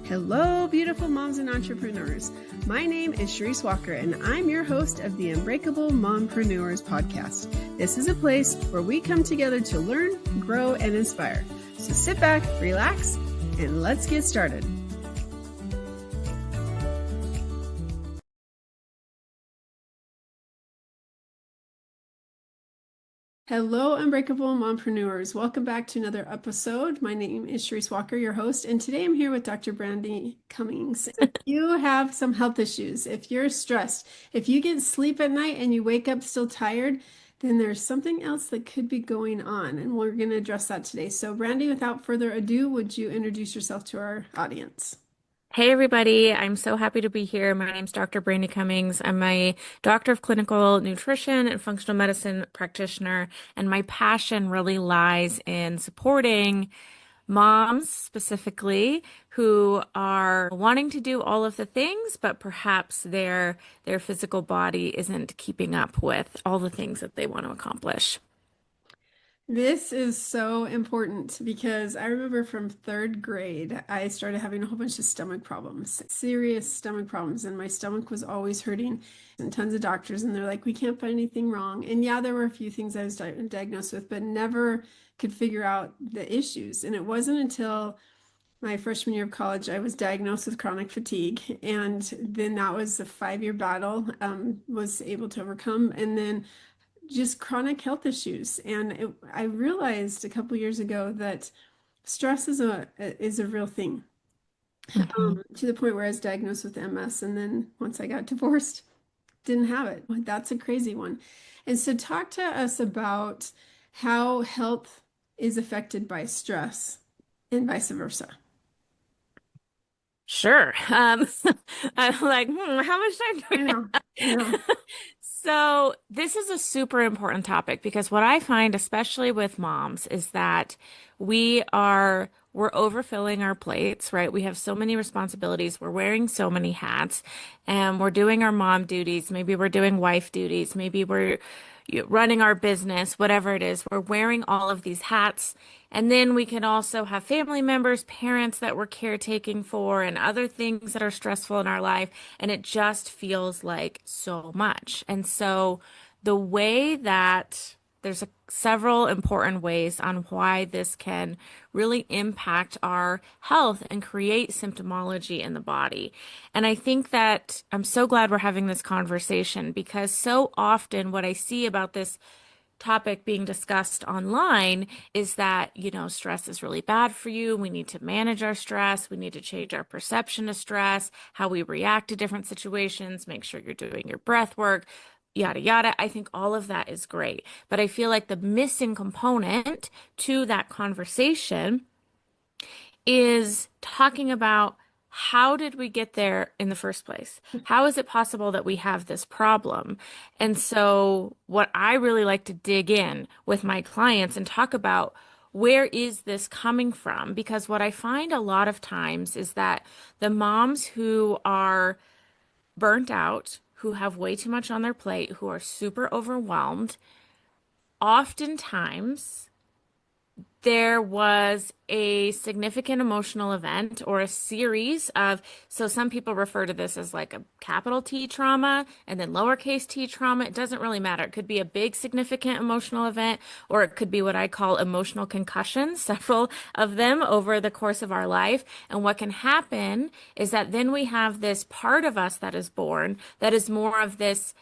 Hello, beautiful moms and entrepreneurs. My name is Charisse Walker, and I'm your host of the Unbreakable Mompreneurs podcast. This is a place where we come together to learn, grow, and inspire. So sit back, relax, and let's get started. Hello, Unbreakable Mompreneurs. Welcome back to another episode. My name is Charisse Walker, your host, and today I'm here with Dr. Brandy Cummings. If you have some health issues, if you're stressed, if you get sleep at night and you wake up still tired, then there's something else that could be going on, and we're going to address that today. So, Brandy, without further ado, would you introduce yourself to our audience? Hey everybody, I'm so happy to be here. My name's Dr. Brandy Cummings. I'm a doctor of clinical nutrition and functional medicine practitioner, and my passion really lies in supporting moms specifically who are wanting to do all of the things, but perhaps their physical body isn't keeping up with all the things that they want to accomplish. This is so important because I remember from third grade, I started having a whole bunch of stomach problems, serious stomach problems, and my stomach was always hurting. And tons of doctors, and they're like, we can't find anything wrong. And yeah, there were a few things I was diagnosed with, but never could figure out the issues. And it wasn't until my freshman year of college, I was diagnosed with chronic fatigue. And then that was a 5-year battle, was able to overcome. And then just chronic health issues. And I realized a couple years ago that stress is a real thing, to the point where I was diagnosed with MS. And then once I got divorced, didn't have it. That's a crazy one. And so talk to us about how health is affected by stress and vice versa. Sure. I'm like, how much time do we have? Yeah. So this is a super important topic because what I find, especially with moms, is that we're overfilling our plates, right? We have so many responsibilities. We're wearing so many hats, and we're doing our mom duties. Maybe we're doing wife duties. Maybe we're running our business, whatever it is. We're wearing all of these hats. And then we can also have family members, parents that we're caretaking for, and other things that are stressful in our life. And it just feels like so much. And so the way that several important ways on why this can really impact our health and create symptomology in the body. And I think that I'm so glad we're having this conversation because so often what I see about this topic being discussed online is that, stress is really bad for you. We need to manage our stress. We need to change our perception of stress, how we react to different situations, make sure you're doing your breath work, yada, yada. I think all of that is great. But I feel like the missing component to that conversation is talking about how did we get there in the first place? How is it possible that we have this problem? And so what I really like to dig in with my clients and talk about where is this coming from? Because what I find a lot of times is that the moms who are burnt out, who have way too much on their plate, who are super overwhelmed, oftentimes there was a significant emotional event or a series of, so some people refer to this as like a capital T trauma and then lowercase t trauma. It doesn't really matter. It could be a big significant emotional event, or it could be what I call emotional concussions, several of them over the course of our life. And what can happen is that then we have this part of us that is born that is more of this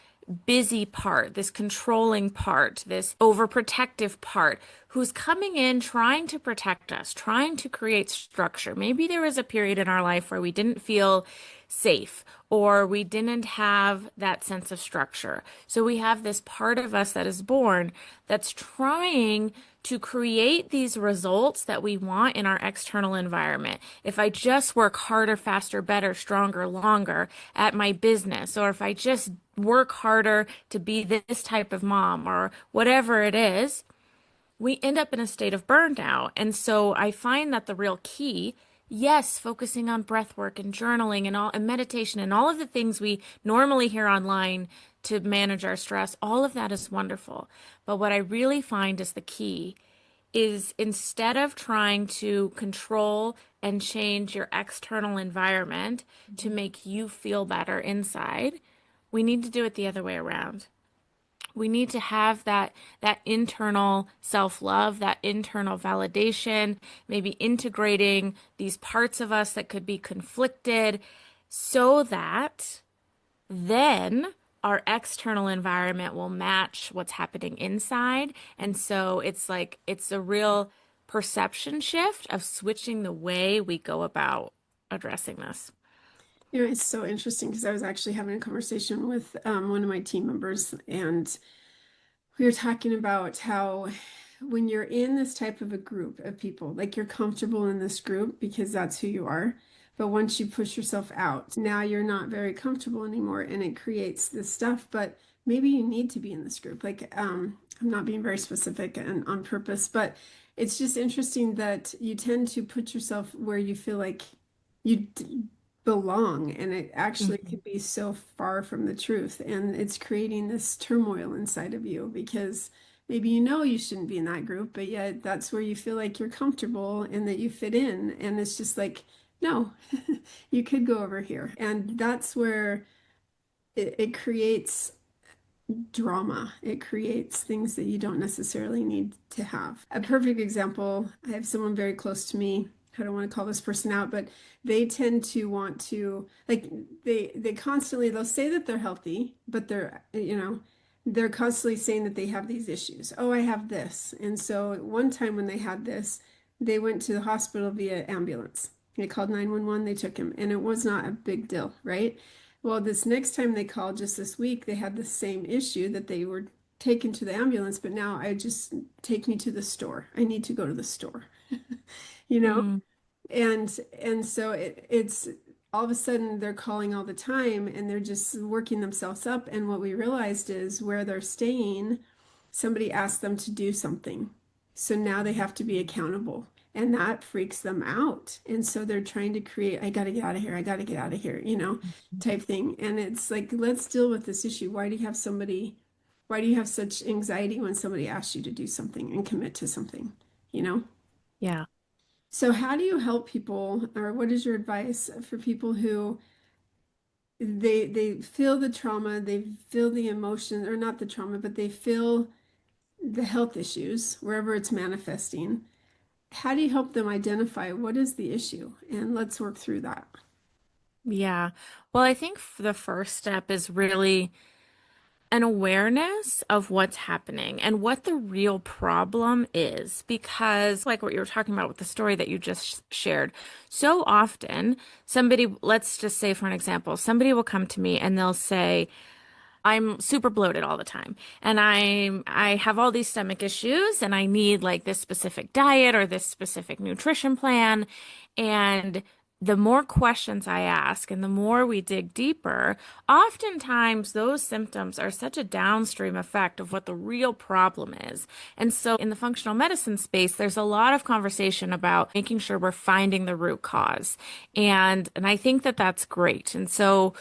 busy part, this controlling part, this overprotective part who's coming in trying to protect us, trying to create structure. Maybe there was a period in our life where we didn't feel safe or we didn't have that sense of structure. So we have this part of us that is born that's trying to create these results that we want in our external environment. If I just work harder, faster, better, stronger, longer at my business, or if I just work harder to be this type of mom or whatever it is, we end up in a state of burnout. And so I find that the real key, yes, focusing on breath work and journaling and meditation and all of the things we normally hear online to manage our stress, all of that is wonderful. But what I really find is the key is instead of trying to control and change your external environment to make you feel better inside, we need to do it the other way around. We need to have that internal self-love, that internal validation, maybe integrating these parts of us that could be conflicted so that then our external environment will match what's happening inside. And so it's like it's a real perception shift of switching the way we go about addressing this. You know, it's so interesting because I was actually having a conversation with one of my team members, and we were talking about how when you're in this type of a group of people, like you're comfortable in this group because that's who you are. But once you push yourself out, now you're not very comfortable anymore and it creates this stuff. But maybe you need to be in this group. Like, I'm not being very specific and on purpose, but it's just interesting that you tend to put yourself where you feel like you belong, and it actually Mhm. could be so far from the truth, and it's creating this turmoil inside of you because maybe you know you shouldn't be in that group, but yet that's where you feel like you're comfortable and that you fit in, and it's just like, no, you could go over here, and that's where it creates drama. It creates things that you don't necessarily need to have. A perfect example, I have someone very close to me. I don't want to call this person out, but they tend to want to like they constantly they'll say that they're healthy, but they're constantly saying that they have these issues. Oh, I have this. And so one time when they had this, they went to the hospital via ambulance. They called 911, they took him, and it was not a big deal, right? Well, this next time they called just this week, they had the same issue that they were taken to the ambulance, but now I just take me to the store. I need to go to the store, you know? Mm, And so it's all of a sudden they're calling all the time and they're just working themselves up. And what we realized is where they're staying, somebody asked them to do something. So now they have to be accountable. And that freaks them out. And so they're trying to create, I got to get out of here. I got to get out of here, type thing. And it's like, let's deal with this issue. Why do you have such anxiety when somebody asks you to do something and commit to something, you know? yeah. So how do you help people, or what is your advice for people who they feel the trauma, they feel the emotion, or not the trauma, but they feel the health issues wherever it's manifesting? How do you help them identify what is the issue? And let's work through that. Yeah. Well, I think the first step is really an awareness of what's happening and what the real problem is. Because, like what you were talking about with the story that you just shared, so often somebody, let's just say for an example, somebody will come to me and they'll say, I'm super bloated all the time and I have all these stomach issues and I need like this specific diet or this specific nutrition plan. And the more questions I ask and the more we dig deeper, oftentimes those symptoms are such a downstream effect of what the real problem is. And so in the functional medicine space, there's a lot of conversation about making sure we're finding the root cause. And I think that that's great. And so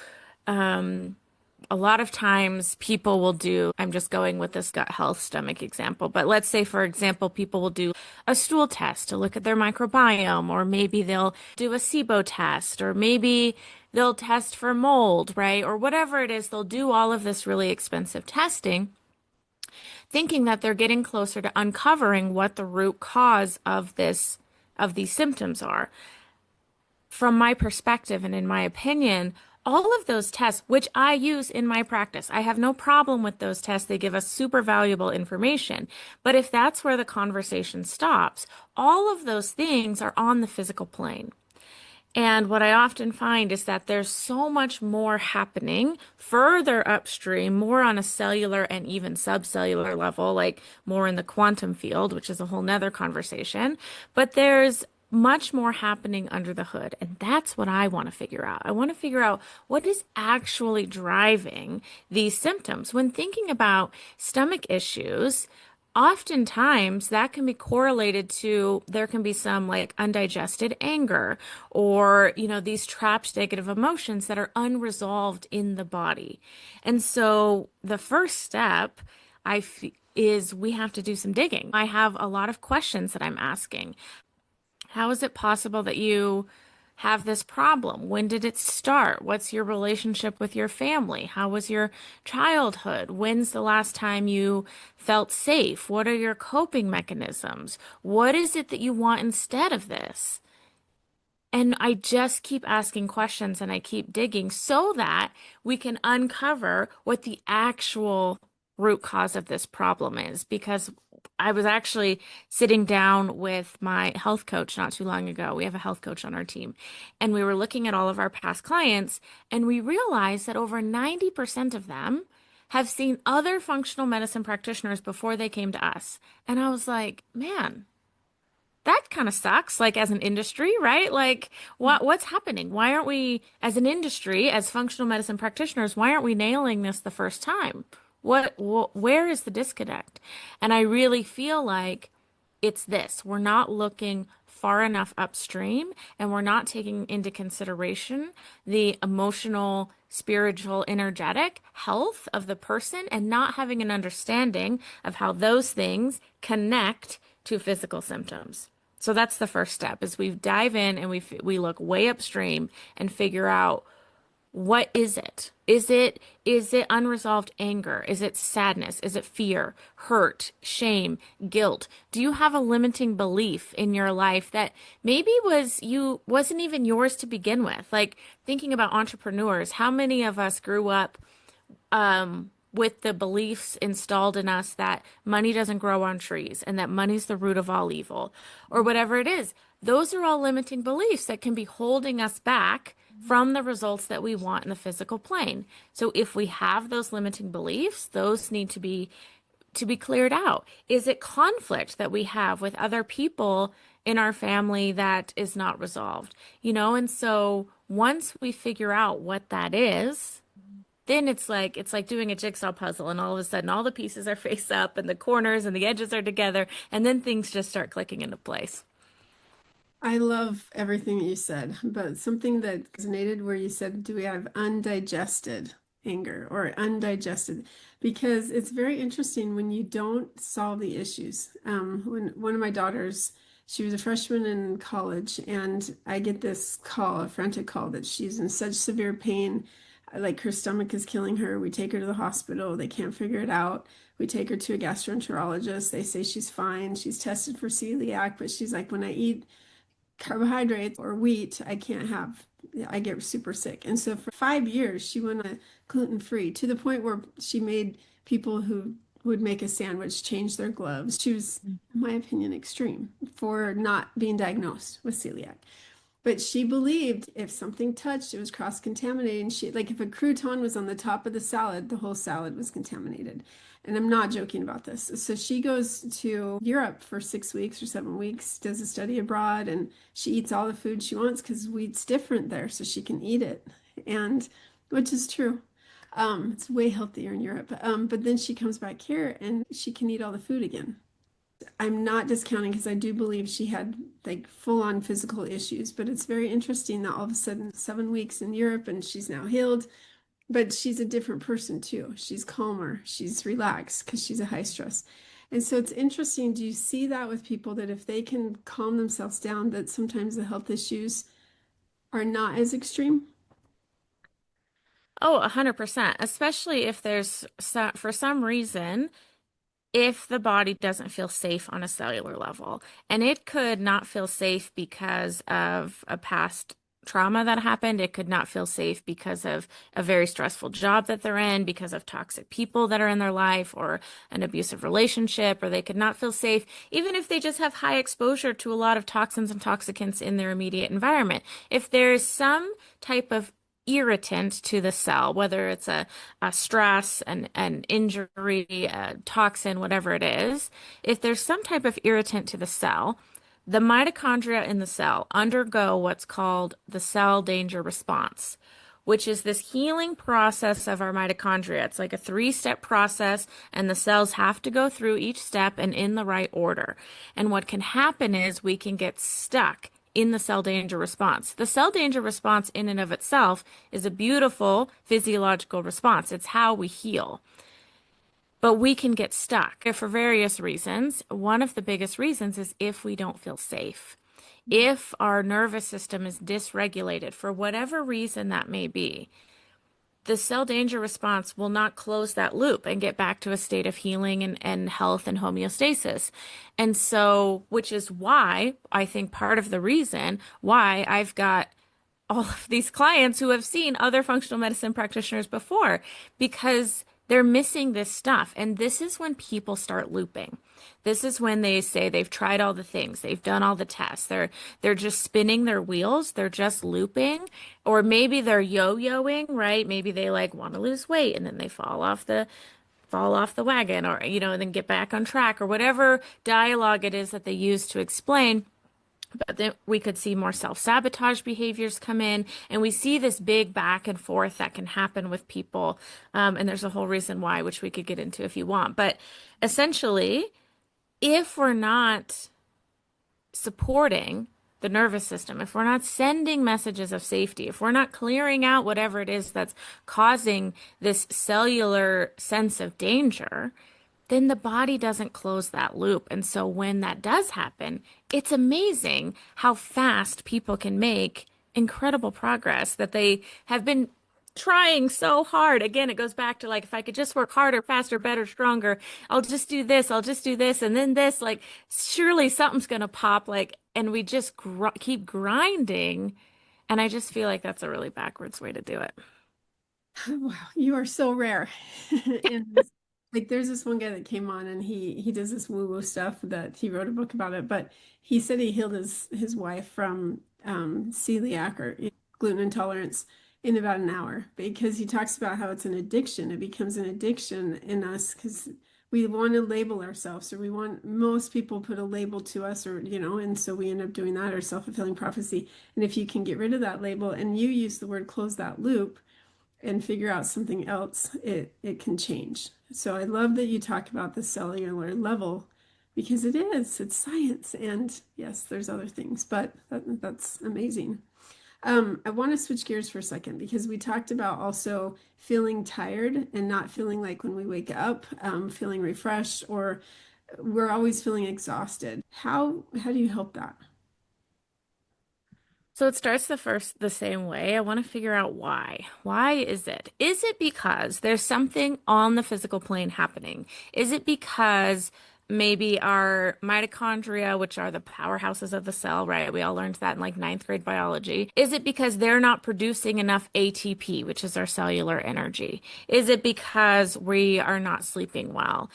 a lot of times people will do, I'm just going with this gut health stomach example, but let's say, for example, people will do a stool test to look at their microbiome, or maybe they'll do a SIBO test, or maybe they'll test for mold, right? Or whatever it is, they'll do all of this really expensive testing, thinking that they're getting closer to uncovering what the root cause of these symptoms are. From my perspective and in my opinion, all of those tests, which I use in my practice, I have no problem with those tests. They give us super valuable information. But if that's where the conversation stops, all of those things are on the physical plane. And what I often find is that there's so much more happening further upstream, more on a cellular and even subcellular level, like more in the quantum field, which is a whole nother conversation. But there's much more happening under the hood. And that's what I want to figure out. I want to figure out what is actually driving these symptoms. When thinking about stomach issues, oftentimes that can be correlated to there can be some like undigested anger or, these trapped negative emotions that are unresolved in the body. And so the first step, I feel is we have to do some digging. I have a lot of questions that I'm asking. How is it possible that you have this problem? When did it start? What's your relationship with your family? How was your childhood? When's the last time you felt safe? What are your coping mechanisms? What is it that you want instead of this? And I just keep asking questions and I keep digging so that we can uncover what the actual root cause of this problem is. Because I was actually sitting down with my health coach not too long ago. We have a health coach on our team, and we were looking at all of our past clients, and we realized that over 90% of them have seen other functional medicine practitioners before they came to us. And I was like, man, that kind of sucks, like as an industry, right? Like what's happening? Why aren't we as an industry, as functional medicine practitioners, why aren't we nailing this the first time? Where is the disconnect? And I really feel like it's this. We're not looking far enough upstream and we're not taking into consideration the emotional, spiritual, energetic health of the person and not having an understanding of how those things connect to physical symptoms. So that's the first step is we dive in and we look way upstream and figure out what is it? Is it unresolved anger? Is it sadness? Is it fear, hurt, shame, guilt? Do you have a limiting belief in your life that maybe wasn't even yours to begin with? Like thinking about entrepreneurs, how many of us grew up with the beliefs installed in us that money doesn't grow on trees and that money's the root of all evil or whatever it is. Those are all limiting beliefs that can be holding us back from the results that we want in the physical plane. So if we have those limiting beliefs, those need to be cleared out. Is it conflict that we have with other people in our family that is not resolved? And so once we figure out what that is, then it's like doing a jigsaw puzzle and all of a sudden all the pieces are face up and the corners and the edges are together and then things just start clicking into place. I love everything you said, but something that resonated where you said, do we have undigested anger or undigested? Because it's very interesting when you don't solve the issues. When one of my daughters, she was a freshman in college, and I get this call, a frantic call, that she's in such severe pain, like her stomach is killing her. We take her to the hospital. They can't figure it out. We take her to a gastroenterologist. They say she's fine. She's tested for celiac, but she's like, when I eat carbohydrates or wheat, I get super sick. And so for 5 years, she went on gluten-free to the point where she made people who would make a sandwich change their gloves. She was, in my opinion, extreme for not being diagnosed with celiac. But she believed if something touched, it was cross-contaminated. And like if a crouton was on the top of the salad, the whole salad was contaminated. And I'm not joking about this. So she goes to Europe for 6 weeks or 7 weeks, does a study abroad, and she eats all the food she wants because wheat's different there, so she can eat it. And which is true. It's way healthier in Europe. But then she comes back here and she can eat all the food again. I'm not discounting because I do believe she had like full-on physical issues, but it's very interesting that all of a sudden 7 weeks in Europe and she's now healed, but she's a different person too. She's calmer, she's relaxed because she's a high stress. And so it's interesting. Do you see that with people that if they can calm themselves down, that sometimes the health issues are not as extreme? Oh, 100%, especially if for some reason if the body doesn't feel safe on a cellular level. And it could not feel safe because of a past trauma that happened. It could not feel safe because of a very stressful job that they're in, because of toxic people that are in their life, or an abusive relationship, or they could not feel safe even if they just have high exposure to a lot of toxins and toxicants in their immediate environment. If there's some type of irritant to the cell, whether it's a stress, an injury, a toxin, whatever it is, if there's some type of irritant to the cell, the mitochondria in the cell undergo what's called the cell danger response, which is this healing process of our mitochondria. It's like a three-step process, and the cells have to go through each step and in the right order. And what can happen is we can get stuck in the cell danger response. The cell danger response in and of itself is a beautiful physiological response. It's how we heal. but we can get stuck for various reasons. One of the biggest reasons is if we don't feel safe. If our nervous system is dysregulated for whatever reason that may be, the cell danger response will not close that loop and get back to a state of healing and health and homeostasis. And so, which is why I think part of the reason why I've got all of these clients who have seen other functional medicine practitioners before, because they're missing this stuff. And this is when people start looping. This is when they say they've tried all the things, they've done all the tests, they're just spinning their wheels, they're just looping, or maybe they're yo-yoing, right? Maybe they like want to lose weight and then they fall off the wagon, or and then get back on track, or whatever dialogue it is that they use to explain. But then we could see more self-sabotage behaviors come in, and we see this big back and forth that can happen with people. And there's a whole reason why, which we could get into if you want. But essentially, if we're not supporting the nervous system, if we're not sending messages of safety, if we're not clearing out whatever it is that's causing this cellular sense of danger, then the body doesn't close that loop. And so when that does happen, it's amazing how fast people can make incredible progress that they have been trying so hard. Again, it goes back to like, if I could just work harder, faster, better, stronger, I'll just do this, I'll just do this, and then this, like, surely something's going to pop, like, and we just keep grinding. And I just feel like that's a really backwards way to do it. Wow, you are so rare. in this, like there's this one guy that came on and he does this woo-woo stuff that he wrote a book about it, but he said he healed his wife from celiac or gluten intolerance in about an hour because he talks about how it's an addiction. It becomes an addiction in us because we want to label ourselves, or we want most people put a label to us, or and so we end up doing that, or self-fulfilling prophecy. And if you can get rid of that label and you use the word close that loop and figure out something else, it can change. So I love that you talk about the cellular level because it's science. And yes, there's other things, but that's amazing. I want to switch gears for a second because we talked about also feeling tired and not feeling like when we wake up, feeling refreshed, or we're always feeling exhausted. How do you help that? So it starts the same way. I want to figure out why. Why is it? Is it because there's something on the physical plane happening? Is it because maybe our mitochondria, which are the powerhouses of the cell, right? We all learned that in like ninth grade biology. Is it because they're not producing enough ATP, which is our cellular energy? Is it because we are not sleeping well?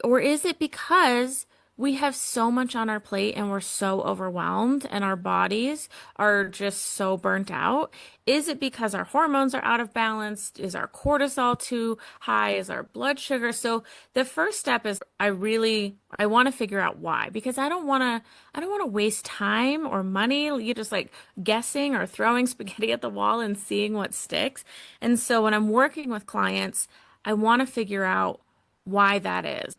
Or is it because we have so much on our plate and we're so overwhelmed and our bodies are just so burnt out? Is it because our hormones are out of balance? Is our cortisol too high? Is our blood sugar? So the first step is I want to figure out why, because I don't want to waste time or money. You just like guessing or throwing spaghetti at the wall and seeing what sticks. And so when I'm working with clients, I want to figure out why that is.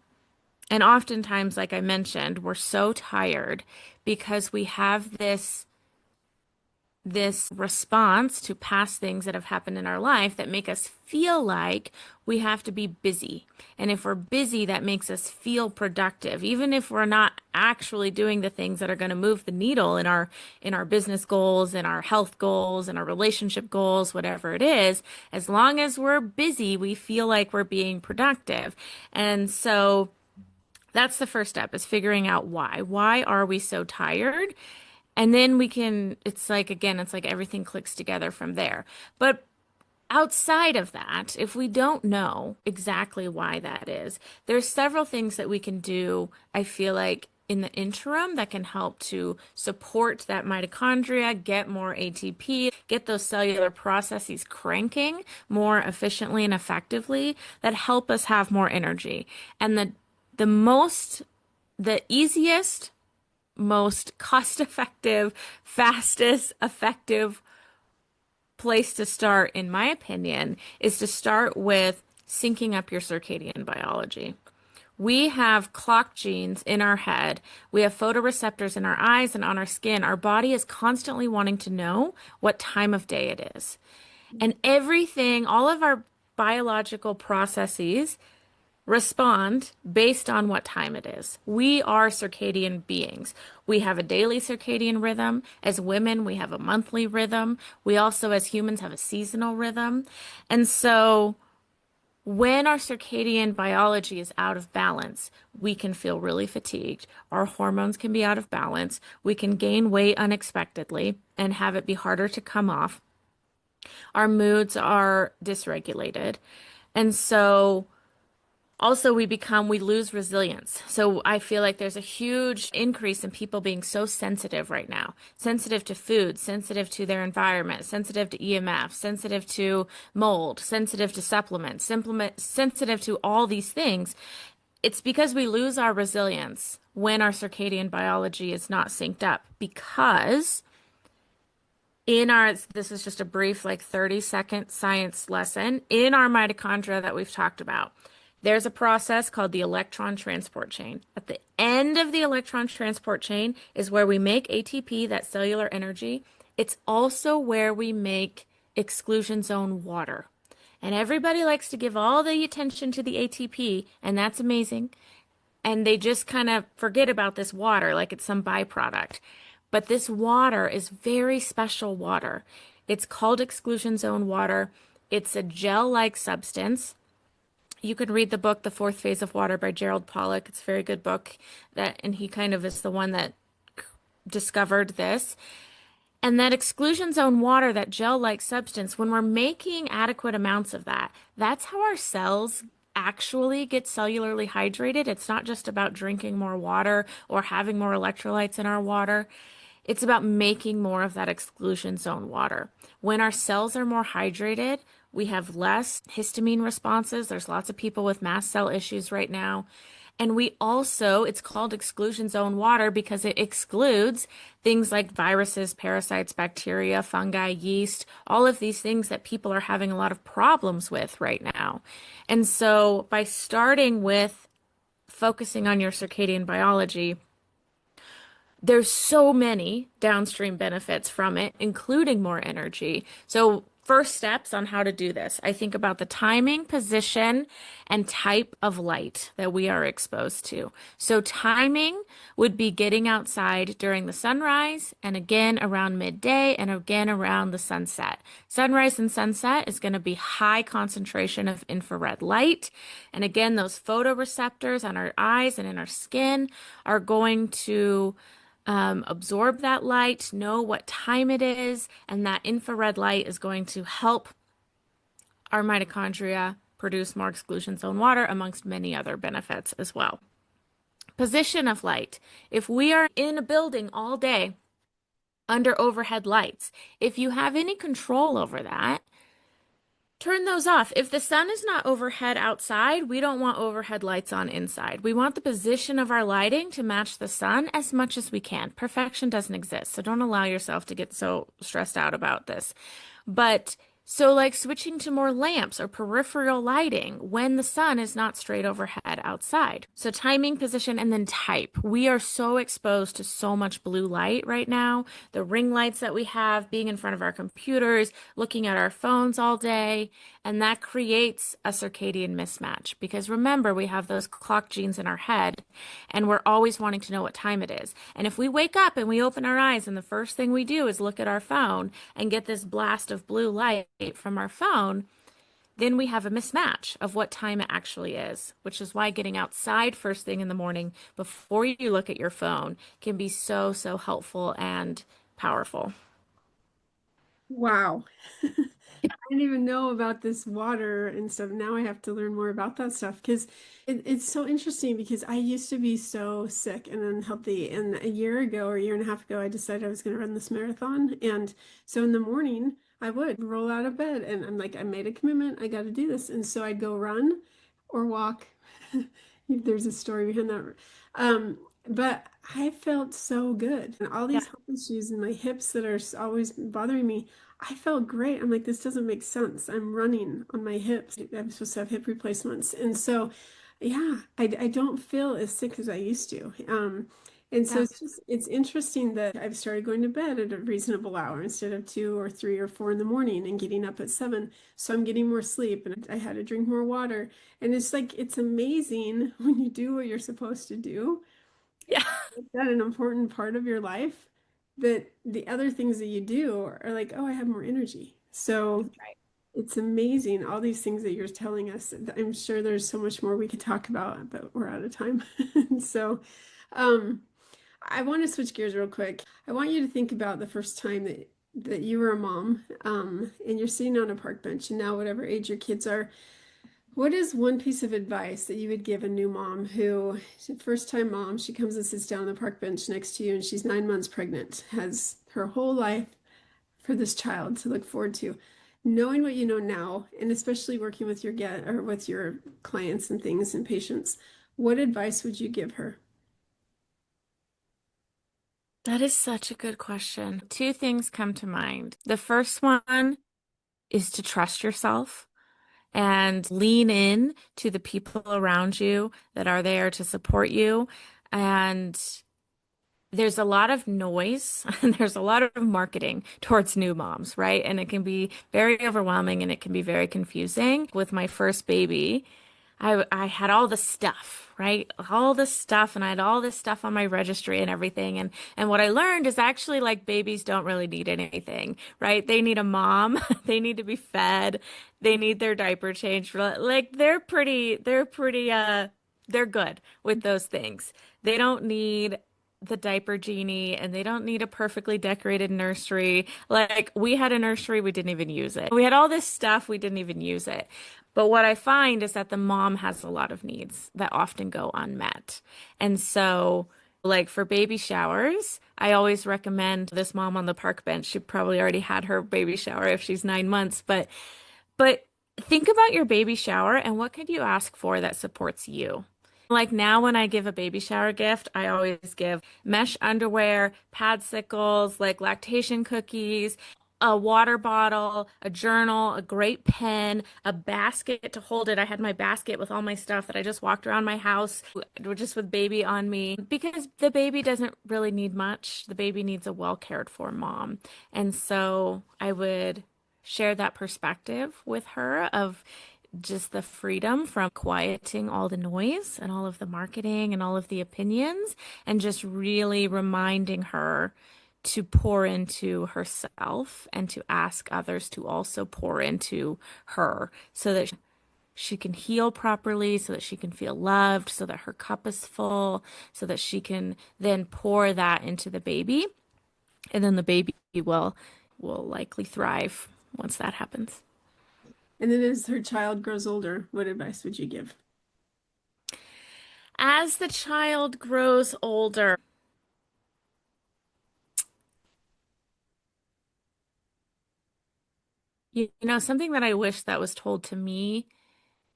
And oftentimes, like I mentioned, we're so tired because we have this response to past things that have happened in our life that make us feel like we have to be busy. And if we're busy, that makes us feel productive, even if we're not actually doing the things that are going to move the needle in our business goals, in our health goals, in our relationship goals, whatever it is. As long as we're busy, we feel like we're being productive. And so that's the first step, is figuring out why. Why are we so tired? And then it's like, again, it's like everything clicks together from there. But outside of that, if we don't know exactly why that is, there's several things that we can do, I feel like, in the interim that can help to support that mitochondria, get more ATP, get those cellular processes cranking more efficiently and effectively, that help us have more energy. And the easiest, most cost-effective, fastest, effective place to start, in my opinion, is to start with syncing up your circadian biology. We have clock genes in our head. We have photoreceptors in our eyes and on our skin. Our body is constantly wanting to know what time of day it is. And everything, all of our biological processes respond based on what time it is. We are circadian beings. We have a daily circadian rhythm. As women, we have a monthly rhythm. We also, as humans, have a seasonal rhythm. And so, when our circadian biology is out of balance, we can feel really fatigued. Our hormones can be out of balance. We can gain weight unexpectedly and have it be harder to come off. Our moods are dysregulated. And so also we lose resilience. So I feel like there's a huge increase in people being so sensitive right now. Sensitive to food, sensitive to their environment, sensitive to EMF, sensitive to mold, sensitive to supplements, sensitive to all these things. It's because we lose our resilience when our circadian biology is not synced up because this is just a brief, like 30-second science lesson. In our mitochondria that we've talked about, there's a process called the electron transport chain. At the end of the electron transport chain is where we make ATP, that cellular energy. It's also where we make exclusion zone water. And everybody likes to give all the attention to the ATP, and that's amazing. And they just kind of forget about this water like it's some byproduct. But this water is very special water. It's called exclusion zone water. It's a gel-like substance. You can read the book, The Fourth Phase of Water by Gerald Pollack. It's a very good book and he kind of is the one that discovered this. And that exclusion zone water, that gel-like substance, when we're making adequate amounts of that, that's how our cells actually get cellularly hydrated. It's not just about drinking more water or having more electrolytes in our water. It's about making more of that exclusion zone water. When our cells are more hydrated, we have less histamine responses. There's lots of people with mast cell issues right now. And we also, it's called exclusion zone water because it excludes things like viruses, parasites, bacteria, fungi, yeast, all of these things that people are having a lot of problems with right now. And so by starting with focusing on your circadian biology, there's so many downstream benefits from it, including more energy. So first steps on how to do this. I think about the timing, position, and type of light that we are exposed to. So timing would be getting outside during the sunrise and again around midday and again around the sunset. Sunrise and sunset is going to be high concentration of infrared light. And again, those photoreceptors on our eyes and in our skin are going to absorb that light, know what time it is, and that infrared light is going to help our mitochondria produce more exclusion zone water, amongst many other benefits as well. Position of light. If we are in a building all day under overhead lights, if you have any control over that, turn those off. If the sun is not overhead outside, we don't want overhead lights on inside. We want the position of our lighting to match the sun as much as we can. Perfection doesn't exist, so don't allow yourself to get so stressed out about this. But so like switching to more lamps or peripheral lighting when the sun is not straight overhead outside. So timing, position, and then type. We are so exposed to so much blue light right now. The ring lights that we have, being in front of our computers, looking at our phones all day, and that creates a circadian mismatch. Because remember, we have those clock genes in our head, and we're always wanting to know what time it is. And if we wake up and we open our eyes and the first thing we do is look at our phone and get this blast of blue light from our phone, then we have a mismatch of what time it actually is, which is why getting outside first thing in the morning before you look at your phone can be so, so helpful and powerful. Wow. I didn't even know about this water and stuff. Now I have to learn more about that stuff because it's so interesting because I used to be so sick and unhealthy. And a year ago or a year and a half ago, I decided I was going to run this marathon. And so in the morning, I would roll out of bed and I'm like, I made a commitment. I got to do this. And so I'd go run or walk. There's a story behind that. Um, but I felt so good. And all Yeah. these health issues in my hips that are always bothering me, I felt great. I'm like, this doesn't make sense. I'm running on my hips. I'm supposed to have hip replacements. And so, yeah, I don't feel as sick as I used to. And so Yeah. it's interesting that I've started going to bed at a reasonable hour instead of 2 or 3 or 4 in the morning and getting up at 7. So I'm getting more sleep and I had to drink more water. And it's like, it's amazing when you do what you're supposed to do, Yeah. make that an important part of your life, that the other things that you do are like, oh, I have more energy. So Right. it's amazing, all these things that you're telling us. I'm sure there's so much more we could talk about, but we're out of time. So, um, I want to switch gears real quick. I want you to think about the first time that you were a mom, and you're sitting on a park bench, and now whatever age your kids are, what is one piece of advice that you would give a new mom who, first time mom, she comes and sits down on the park bench next to you, and she's 9 months pregnant, has her whole life for this child to look forward to. Knowing what you know now, and especially working with your get or with your clients and things and patients, what advice would you give her? That is such a good question. Two things come to mind. The first one is to trust yourself and lean in to the people around you that are there to support you. And there's a lot of noise and there's a lot of marketing towards new moms, right? And it can be very overwhelming and it can be very confusing. With my first baby, I had all the stuff, right? All the stuff, and I had all this stuff on my registry and everything. And what I learned is actually like babies don't really need anything, right? They need a mom, they need to be fed, they need their diaper changed. Like they're good with those things. They don't need the diaper genie and they don't need a perfectly decorated nursery. Like we had a nursery, we didn't even use it. We had all this stuff, we didn't even use it. But what I find is that the mom has a lot of needs that often go unmet. And so, like for baby showers, I always recommend this mom on the park bench. She probably already had her baby shower if she's 9 months, but think about your baby shower and what could you ask for that supports you? Like now, when I give a baby shower gift, I always give mesh underwear, padsicles, like lactation cookies, a water bottle, a journal, a great pen, a basket to hold it. I had my basket with all my stuff that I just walked around my house just with baby on me because the baby doesn't really need much. The baby needs a well cared for mom. And so I would share that perspective with her of just the freedom from quieting all the noise and all of the marketing and all of the opinions and just really reminding her to pour into herself and to ask others to also pour into her so that she can heal properly, so that she can feel loved, so that her cup is full, so that she can then pour that into the baby, and then the baby will likely thrive once that happens. And then as her child grows older, what advice would you give? As the child grows older, you know, something that I wish that was told to me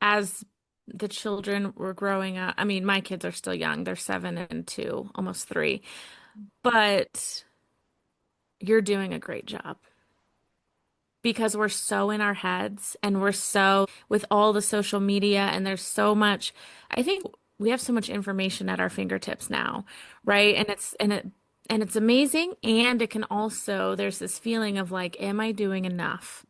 as the children were growing up. I mean, my kids are still young. They're 7 and 2, almost 3, but you're doing a great job because we're so in our heads and we're so with all the social media and there's so much, I think we have so much information at our fingertips now, right? And it's amazing and it can also there's this feeling of like, am I doing enough?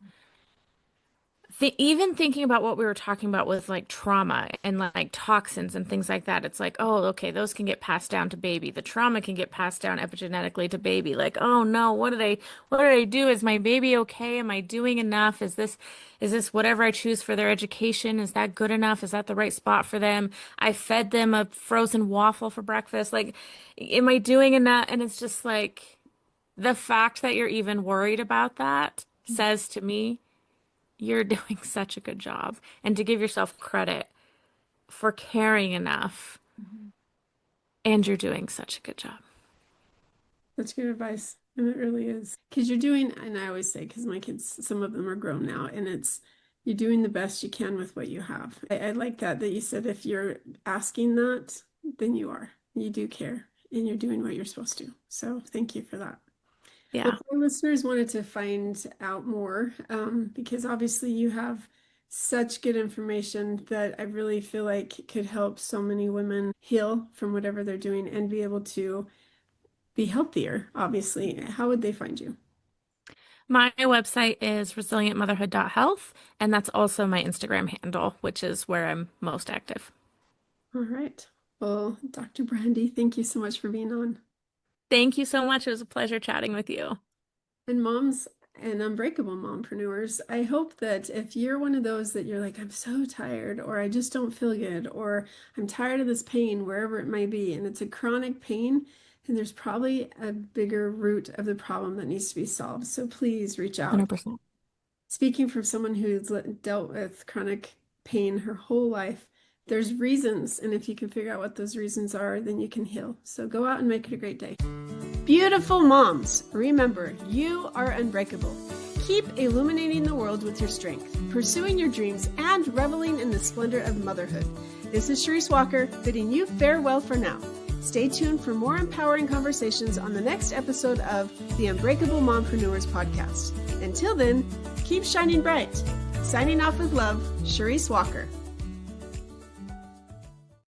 Even thinking about what we were talking about with like trauma and like toxins and things like that, it's like, oh, okay, those can get passed down to baby. The trauma can get passed down epigenetically to baby. Like, oh no, what did I do? Is my baby okay? Am I doing enough? Is this whatever I choose for their education? Is that good enough? Is that the right spot for them? I fed them a frozen waffle for breakfast. Like, am I doing enough? And it's just like the fact that you're even worried about that says to me you're doing such a good job. And to give yourself credit for caring enough, and you're doing such a good job. That's good advice. And it really is. Because you're doing, and I always say, because my kids, some of them are grown now, and it's, you're doing the best you can with what you have. I like that you said if you're asking that, then you are. You do care and you're doing what you're supposed to. So thank you for that. Well, Yeah. if our listeners wanted to find out more, because obviously you have Such good information that I really feel like could help so many women heal from whatever they're doing and be able to be healthier, obviously. How would they find you? My website is resilientmotherhood.health, and that's also my Instagram handle, which is where I'm most active. All right. Well, Dr. Brandy, thank you so much for being on. Thank you so much. It was a pleasure chatting with you. And moms and unbreakable mompreneurs, I hope that if you're one of those that you're like, I'm so tired, or I just don't feel good, or I'm tired of this pain, wherever it might be, and it's a chronic pain, then there's probably a bigger root of the problem that needs to be solved. So please reach out. 100%. Speaking from someone who's dealt with chronic pain her whole life, there's reasons, and if you can figure out what those reasons are, then you can heal. So go out and make it a great day. Beautiful moms, remember, you are unbreakable. Keep illuminating the world with your strength, pursuing your dreams, and reveling in the splendor of motherhood. This is Charisse Walker, bidding you farewell for now. Stay tuned for more empowering conversations on the next episode of the Unbreakable Mompreneurs podcast. Until then, keep shining bright. Signing off with love, Charisse Walker.